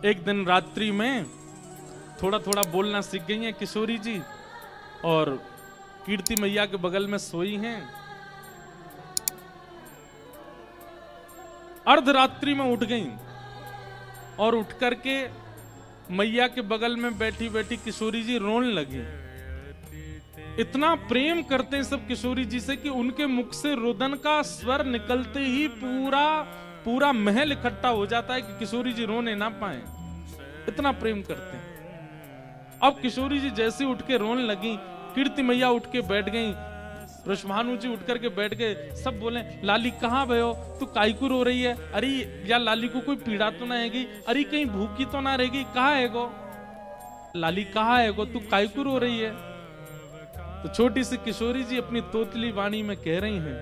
एक दिन रात्रि में थोड़ा थोड़ा बोलना सीख गई हैं किशोरी जी और कीर्ति मैया के बगल में सोई हैं। अर्धरात्रि में उठ गई और उठ करके मैया के बगल में बैठी बैठी किशोरी जी रोने लगी। इतना प्रेम करते हैं सब किशोरी जी से कि उनके मुख से रुदन का स्वर निकलते ही पूरा महल इकट्ठा हो जाता है कि किशोरी जी रोने ना पाए, इतना प्रेम करते हैं। अब किशोरी जी जैसे उठ के रोने लगी, कीर्ति मैया उठ के बैठ गई, वृषभानु जी उठ करके बैठ गए। सब बोले लाली कहाँ भयो, तू काईकू रो रही है? अरे या लाली को कोई पीड़ा तो ना आएगी? अरे कहीं भूखी तो ना रहेगी? कहाँ है गो लाली, कहाँ है गो, तू काईकू रो रही है? तो छोटी सी किशोरी जी अपनी तोतली वाणी में कह रही हैं,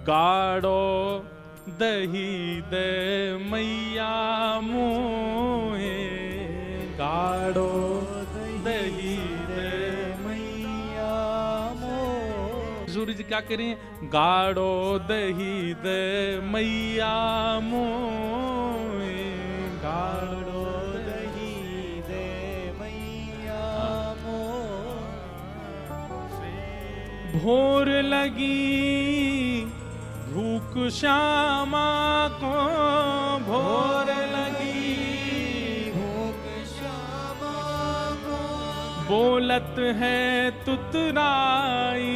गाड़ो दही दे मैया मोहे, गाड़ो दही दे मैया मोहे। किशोरी जी क्या कह रही हैं? गाड़ो दही दे मैया मोहे, गाड़ो दही दे मैया मोहे। भोर लगी भूख श्यामा को, भोर लगी भूख श्यामा को, बोलत है तुतराई,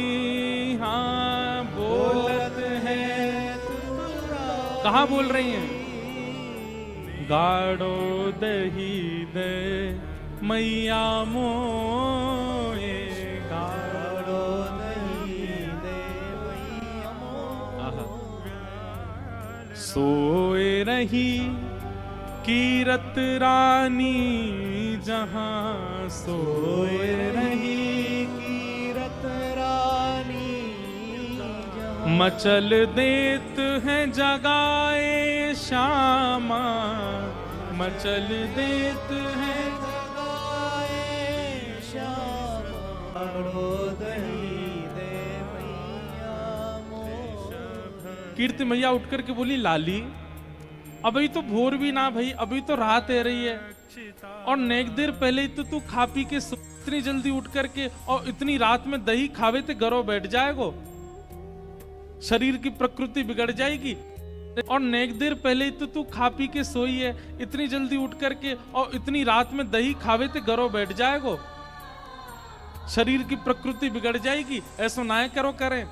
हाँ बोलत है तुतराई। कहाँ बोल रही हैं? गाड़ो दही दे मैया मोए, गाड़ो सोए रही कीरत रानी जहां, सोए रही कीरत रानी जहां, मचल देत है जगाए श्यामा, मचल देत है जगाए श्यामा। कीर्ति मैया उठ करके बोली लाली अभी तो भोर भी ना भाई, अभी तो रात है रही है और नेक देर पहले ही तो तू खा पी के इतनी जल्दी उठ करके और इतनी रात में दही खावे ते घरों बैठ जाएगो, शरीर की प्रकृति बिगड़ जाएगी। और नेक देर पहले ही तो तू खा पी के सोई है, इतनी जल्दी उठ करके और इतनी रात में दही खावे ते घरों बैठ जाएगो, शरीर की प्रकृति बिगड़ जाएगी, ऐसा ना करो करें।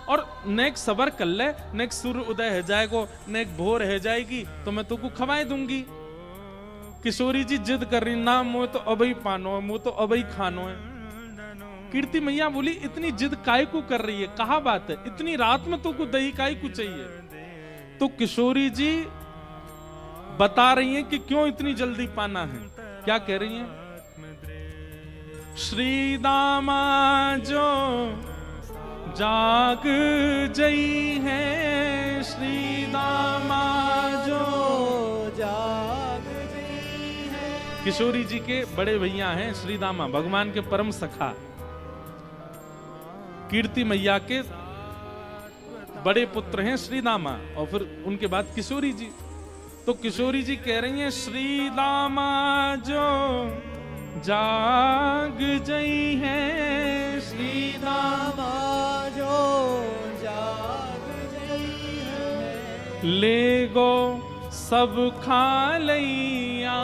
और नेक सबर कर ले, नेक सूर्य उदय है जाएगो, नेक भोर है जाएगी तो मैं तुमको खवाए दूंगी। किशोरी जी जिद कर रही, ना मुझे तो अभी पानो है, मुझे तो अभी खानो है। कीर्ति मैया बोली इतनी जिद काय को कर रही है, कहा बात है, इतनी रात में तुमको दही काय को चाहिए? तो किशोरी जी बता रही हैं कि क्यों इतनी जल्दी पाना है। क्या कह रही हैं? श्री दामा जो जाग जई है, श्री दामा जो जाग जई है। किशोरी जी के बड़े भैया हैं श्री दामा, भगवान के परम सखा, कीर्ति मैया के बड़े पुत्र हैं श्री दामा और फिर उनके बाद किशोरी जी। तो किशोरी जी कह रही हैं श्री दामा जो जाग जई है, श्री दामा जो जाग जई है, ले गो सब खा लैया,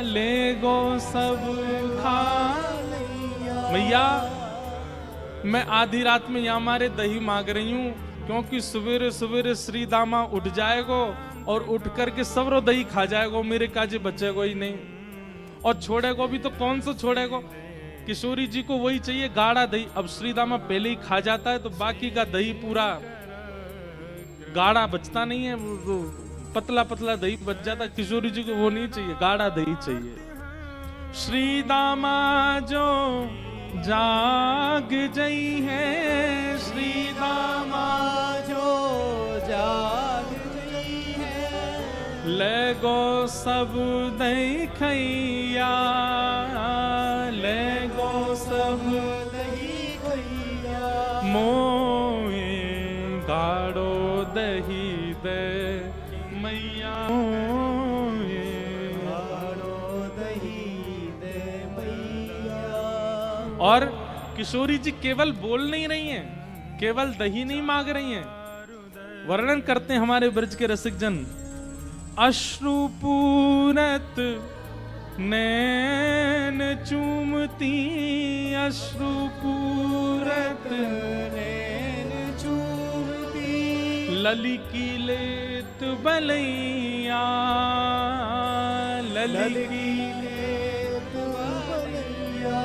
ले गो सब खा लैया। मैया मैं आधी रात में यहाँ हमारे दही मांग रही हूँ क्योंकि सवेरे सवेरे श्री दामा उठ जाएगो और उठ करके सबरो दही खा जाएगो, मेरे काजे बचेगो ही नहीं और छोड़ेगो भी तो कौन सा छोड़ेगो। किशोरी जी को वही चाहिए गाढ़ा दही। अब श्री दामा पहले ही खा जाता है तो बाकी का दही पूरा गाढ़ा बचता नहीं है, वो पतला पतला दही बच जाता है। किशोरी जी को वो नहीं चाहिए, गाढ़ा दही चाहिए। श्री दामा जो जाग जई है, श्री दामा जो जाग जई है, ले गो सब दही खैया, ले गो सब दही खैया, मोए गाढ़ो दही दे मैया और किशोरी जी केवल बोल नहीं रही हैं, केवल दही नहीं मांग रही हैं, वर्णन करते हैं हमारे ब्रज के रसिक जन। अश्रुपूरत नैन चूमती, अश्रुपूरत नैन चूमती, लली की लेत बलैया, लली की लेत बलैया।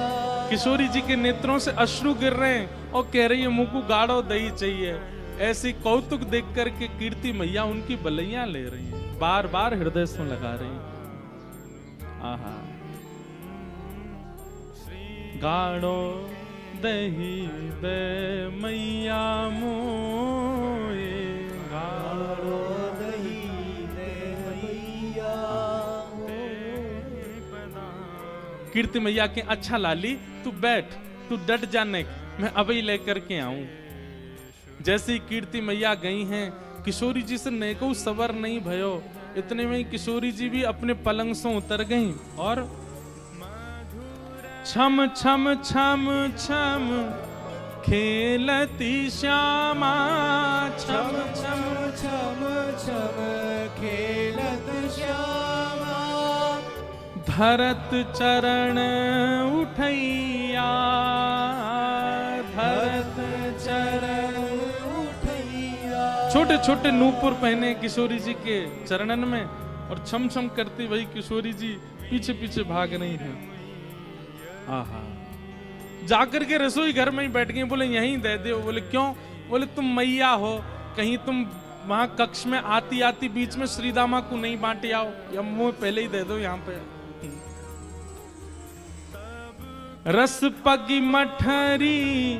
किशोरी जी के नेत्रों से अश्रु गिर रहे हैं और कह रही है मुंह को गाढ़ो दही चाहिए। ऐसी कौतुक देख करके कीर्ति मैया उनकी बलैया ले रही है, बार बार हृदय से लगा रही है। आहा, गाढ़ो दही दे मैया मोए, गाढ़ो दही दे मैया। कीर्ति मैया के अच्छा लाली तू बैठ, तू डट जाने, मैं अभी लेकर के आऊं। जैसी कीर्ति मैया गई हैं, किशोरी जी से नेको सबर नहीं भयो। इतने में किशोरी जी भी अपने पलंग से उतर गईं और छम छम छम छम खेलती श्यामा, छम छम छम छम खेलत श्यामा, धरत चरण उठैया, धरत चरण उठैया। छोटे छोटे नूपुर पहने किशोरी जी के चरणन में और छम छम करती वही किशोरी जी पीछे पीछे भाग रही हैं। आहा, जाकर के रसोई घर में ही बैठ गई। बोले यहीं दे दो। बोले क्यों? बोले तुम मैया हो, कहीं तुम वहां कक्ष में आती आती बीच में श्रीदामा को नहीं बांटे आओ, या मुंह पहले ही दे दो यहाँ पे। रस पगी मठरी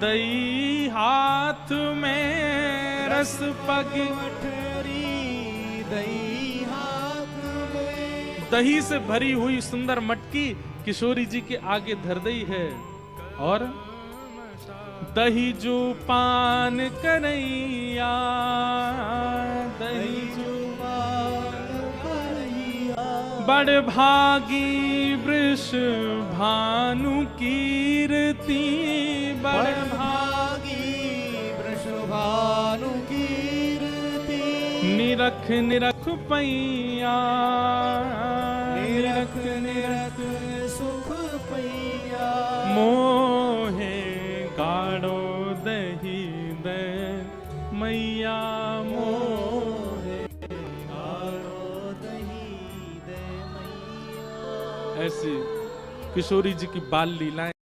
दही हाथ में, रस पगी मठरी दही हाथ में, दही से भरी हुई सुंदर मटकी किशोरी जी के आगे धर दी है और दही जो पान करैया, दही जो पान करैया, बड़ भागी वृष भानु कीर्ति, बड़ भागी वृष भानु कीर्ति, निरख निरख पैया, निरख निरख सुख पैया, मोहे गाढ़ो दही दे मैया, मोहे गाढ़ो दही दे मैया। ऐसी किशोरी जी की बाल लीलाएं